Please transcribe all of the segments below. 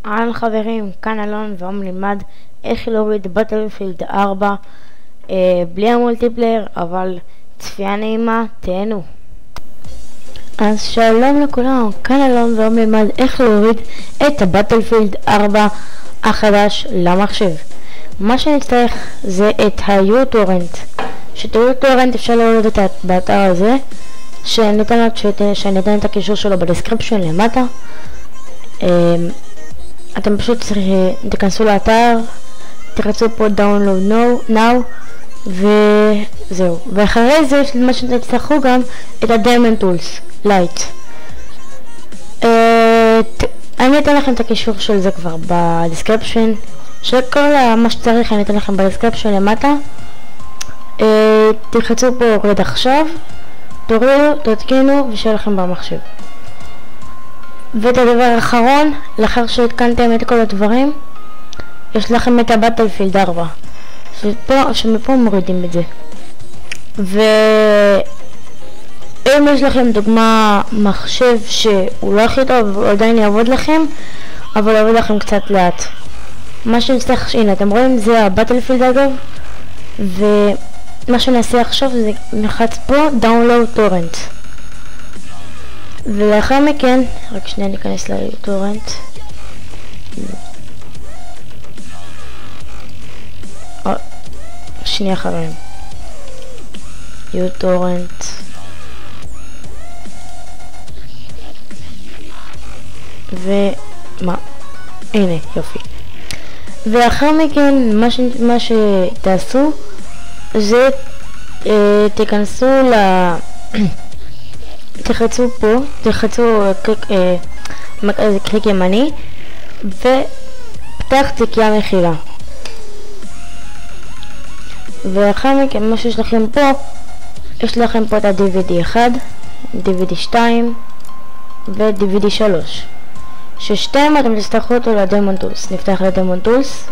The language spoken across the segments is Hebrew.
אהלן חברים, כאן אלון והיום נלמד איך להוריד בטלפילד 4 בלי המולטיפלייר, אבל צפייה נעימה, תהנו. אז שלום לכולם, כאן אלון והיום נלמד איך להוריד את הבטלפילד 4 החדש למחשב. מה שנצטרך זה את היוטורנט. שאת היוטורנט אפשר להוריד את באתר הזה שאני אתן את הקישור שלו בדסקריפשן למטה. אתם פשוט תיכנסו לאתר, תחצו פה download now וזהו, ואחרי זה יש מה שתצטרכו גם את הדמון טולס לייט. אני אתן לכם את הקישור של זה כבר בדסקריפשן, שכל מה שצריך אני אתן לכם בדסקריפשן למטה. תלחצו פה רד עכשיו, תורידו, תתקינו ושיהיה לכם במחשב. ואת הדבר האחרון, לאחר שהתקנתם את כל הדברים, יש לכם את הבטלפילד 4 שמפה מורידים את זה. ואם יש לכם דוגמה מחשב שהוא לא הכי טוב, הוא עדיין יעבוד לכם, אבל יעבוד לכם קצת לאט. מה שנצטרך, הנה אתם רואים, זה הבטלפילד אגב, ומה שנעשה עכשיו זה נלחץ פה download torrent, ולאחר מכן, רק שנייה ניכנס ליוטורנט. שנייה חברים. יוטורנט. ומה? הנה, יופי. ואחר מכן, מה שתעשו, זה תיכנסו תלחצו פה, תלחצו קליק ימני ופתח תיקייה מכילה, ואחר מכן מה שיש לכם פה, יש לכם פה את ה-DVD 1, DVD 2 ו-DVD 3, ששתיים אתם תצטרכו אותו לדמון טולס. נפתח לדמון טולס.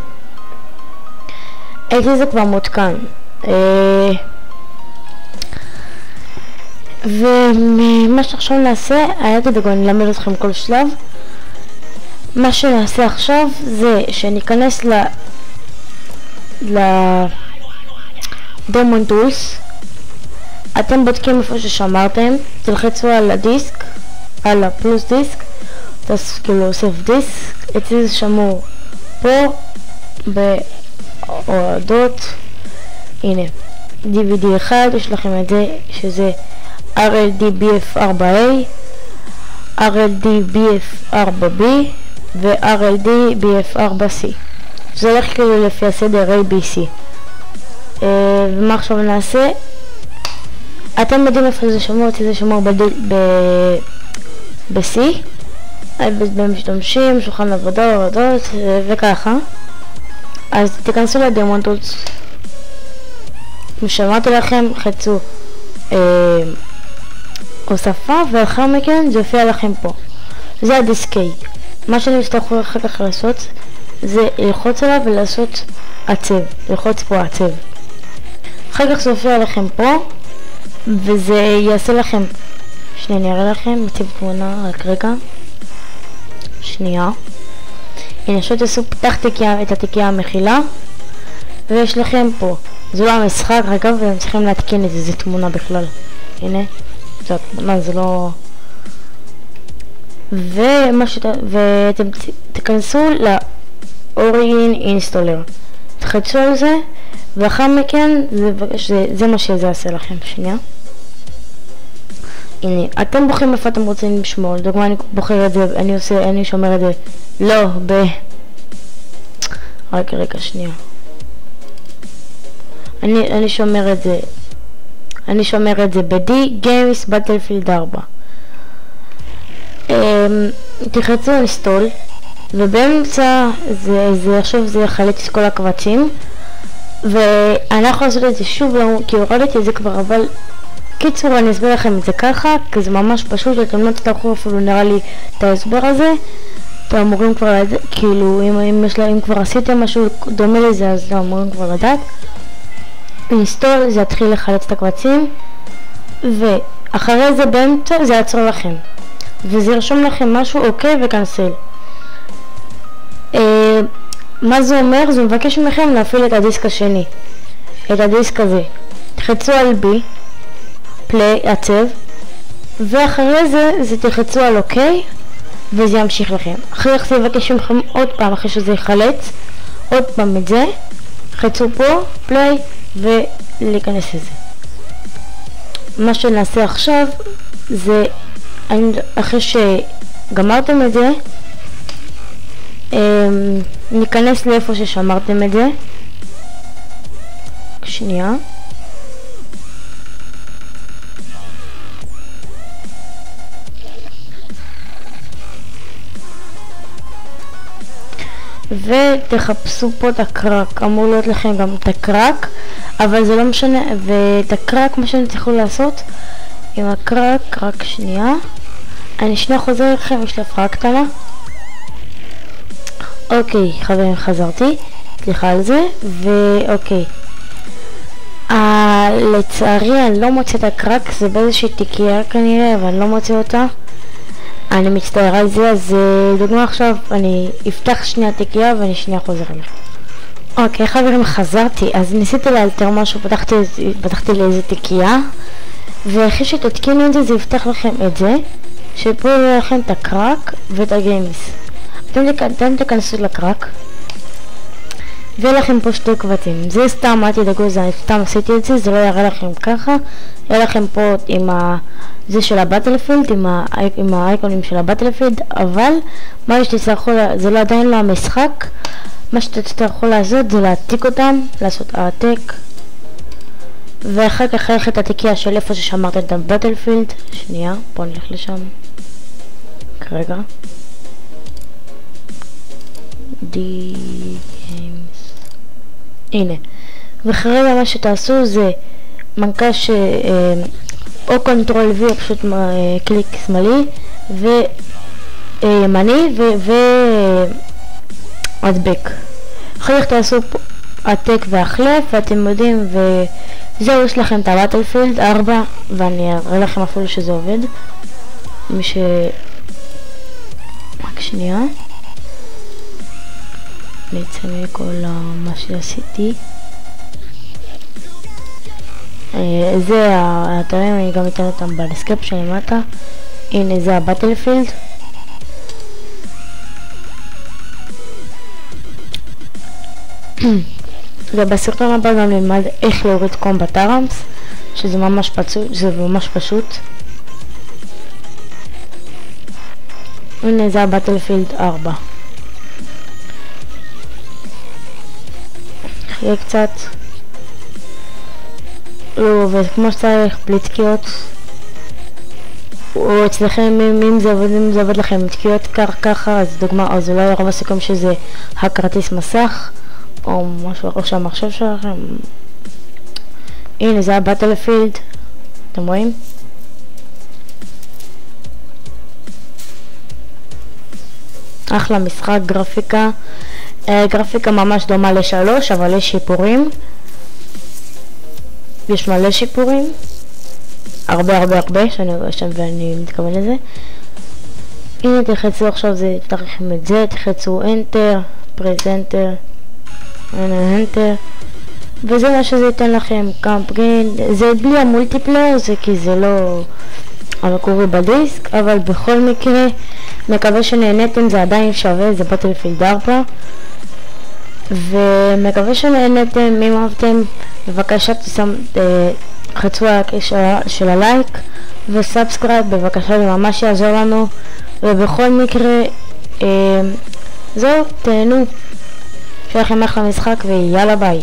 אצלי זה כבר מותקן, ומה שעכשיו נעשה, היה תדאגו, אני אלמד אתכם כל שלב. מה שנעשה עכשיו זה שניכנס לדמון טולס. אתם בודקים איפה ששמרתם, תלחצו על הדיסק, על הפלוס דיסק, כאילו אוסף דיסק. אצלי זה שמור פה בהורדות. הנה DVD 1, יש לכם את זה שזה RLD-BF4A, RLD-BF4B ו-RLD-BF4C. זה הולך כאילו לפי הסדר ABC. ומה עכשיו נעשה? אתם יודעים איפה זה שמור, זה שמור ב-C, במשתמשים, שולחן עבודה, הורדות וככה. אז תיכנסו לדמון טולס, שמרתי לכם, חצו הוספה, ואחר מכן זה יופיע לכם פה, זה הדיסקי. מה שאני אצטרכו אחר כך לעשות זה ללחוץ עליו ולעשות עצב, ללחוץ פה עצב. אחר כך זה יופיע לכם פה וזה יעשה לכם, שנייה אני אראה לכם, מציב תמונה, רק רגע, שנייה. הנה עכשיו תעשו פתח את התיקייה המכילה, ויש לכם פה, זה לא המשחק רגע, והם צריכים להתקין את זה, זה תמונה בכלל, הנה זה התמונה, זה לא... ואתם תיכנסו ל-Origin Installer, תחצו על זה, ואחר מכן זה מה שזה יעשה לכם. שנייה, הנה אתם בוחרים איפה אתם רוצים לשמור. לדוגמה אני בוחר את זה, אני שומר את זה לא רק רגע שנייה, אני שומר את זה ב-D Games Battlefield 4. תלחצו install, ובאמצע זה עכשיו זה יחלק את כל הקבצים, ואני יכול לעשות את זה שוב כי הורדתי את זה כבר, אבל קיצור אני אסביר לכם את זה ככה, כי זה ממש פשוט, אתם לא תצטרכו אפילו נראה לי את ההסבר הזה. אתם אמורים כבר לדעת, כאילו אם כבר עשיתם משהו דומה לזה אז אתם אמורים כבר לדעת. install זה יתחיל לחלץ את הקבצים, ואחרי זה באמצע זה יעצור לכם וזה ירשום לכם משהו אוקיי וקנסל. מה זה אומר? זה מבקש מכם להפעיל את הדיסק השני, את הדיסק הזה. תחצו על B, פליי, עצב, ואחרי זה תחצו על OK, וזה ימשיך לכם. אחרי זה יבקש מכם עוד פעם, אחרי שזה יחלץ, עוד פעם את זה, חצו פה, פליי, ולהיכנס לזה. מה שנעשה עכשיו, זה, אחרי שגמרתם את זה, ניכנס לאיפה ששמרתם את זה. שנייה. ותחפשו פה את הקרק, אמור להיות לכם גם את הקרק, אבל זה לא משנה, ואת הקרק מה שאני צריכו לעשות עם הקרק, רק שנייה, אני שנייה חוזר לכם, יש לי הפרעה קטנה. אוקיי חברים, חזרתי, סליחה על זה, ואוקיי. לצערי אני לא מוצא את הקרק, זה באיזושהי תיקייה כנראה, אבל אני לא מוצא אותה. אני מצטער על זה, אז דוגמה עכשיו, אני אפתח שנייה תיקייה ואני שנייה חוזר אליך. אוקיי חברים, חזרתי, אז ניסיתי לאלתר משהו, פתחתי לאיזה תיקייה, ואחרי שתתקינו את זה, זה יפתח לכם את זה, שפה יהיה לכם את הקרק ואת הגיימס. אתם תכנסו לקרק, ויהיה לכם פה שתי קבצים. זה סתם, אל תדאגו, סתם עשיתי את זה, זה לא יראה לכם ככה, יהיה לכם פה עם זה של הבטלפילד, עם האייקונים של הבטלפילד, אבל מה שתצטרכו, זה לא עדיין לא המשחק, מה שתצטרכו לעשות זה להעתיק אותם, לעשות העתק, ואחר כך ללכת את התיקייה של איפה ששמרתם את הבטלפילד. שנייה, בואו נלך לשם כרגע. הנה, וכרגע מה שתעשו זה מנקש או קונטרול V או פשוט קליק שמאלי וימני והדבק. אחר כך תעשו העתק והחלף, ואתם יודעים, וזהו, יש לכם את הבטלפילד 4, ואני אראה לכם אפילו שזה עובד. מי ש... רק שנייה, בעצם מכל מה שעשיתי, זה האתרים, אני גם אתן אותם בדסקריפשן למטה. הנה זה הבטלפילד, ובסרטון הבא גם נלמד איך להוריד קומבט ארמס, שזה ממש פשוט. הנה זה הבטלפילד 4. יהיה קצת לא עובד כמו שצריך, בלי תקיעות, או אצלכם אם זה עובד לכם עם תקיעות ככה, אז דוגמה, אז אולי רוב הסיכום שזה הכרטיס מסך או משהו אחר שהמחשב שלכם. הנה זה הבטלפילד, אתם רואים? אחלה משחק, גרפיקה ממש דומה ל3, אבל יש שיפורים, יש מלא שיפורים, הרבה שאני רואה שם ואני מתכוון לזה. הנה תחצו עכשיו, זה יפתח לכם את זה, תחצו Enter, Press Enter, Enter, וזה מה שזה ייתן לכם. קמפגין, זה בלי המולטיפלייר, זה כי זה לא המקורי בדיסק, אבל בכל מקרה מקווה שנהנתם, זה עדיין שווה, זה בטלפילד 4, ומקווה שנהנתם. אם אהבתם, בבקשה חצו על הקשר של הלייק וסאבסקרייב, בבקשה, זה ממש יעזור לנו. ובכל מקרה זהו, תהנו, שיהיה לכם אחלה משחק ויאללה ביי.